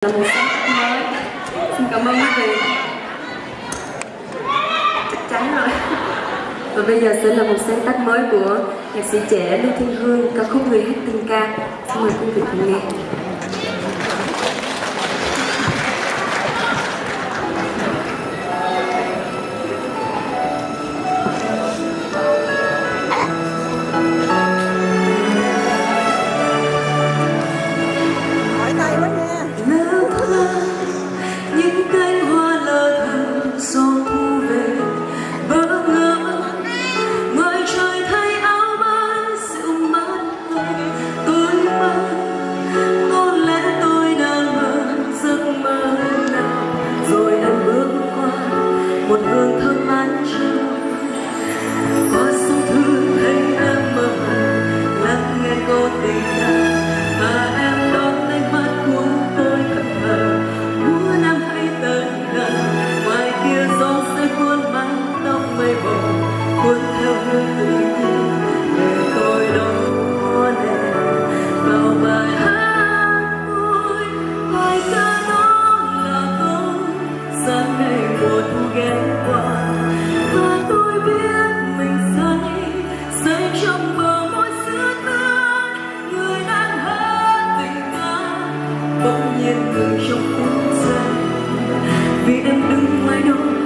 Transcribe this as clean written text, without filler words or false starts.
Là một sáng mới. Xin cảm ơn quý vị. Chắc chắn rồi. Và bây giờ sẽ là một sáng tác mới của nhạc sĩ trẻ Lê Thiên Hương, ca khúc Người Hát Tình Ca. Xin mời quý vị cùng nghe. Những cánh hoa lơ thơ gió thu về bỡ ngỡ, ngoài trời thay áo mới dịu mát vơi. Tôi mơ có lẽ tôi đang mơ giấc mơ nào, rồi anh bước qua một hương thơm mát trôi qua sông Thương. Thấy em mơ lắng nghe câu tình ca mà em đón ánh mắt của tôi thật thờ. Muốn em hãy tới gần, ngoài kia gió sẽ cuốn mang tóc mây bầu, cuốn theo hương tự nhiên để tôi đón em vào bài hát vui. Bài ca đó là câu sáng ngày mùa thu ghé qua, và tôi biết mình say trong bờ môi xưa tươi. Người đang hát tình ca bỗng nhiên ngừng trong phút giây, vì em đứng ngoài đó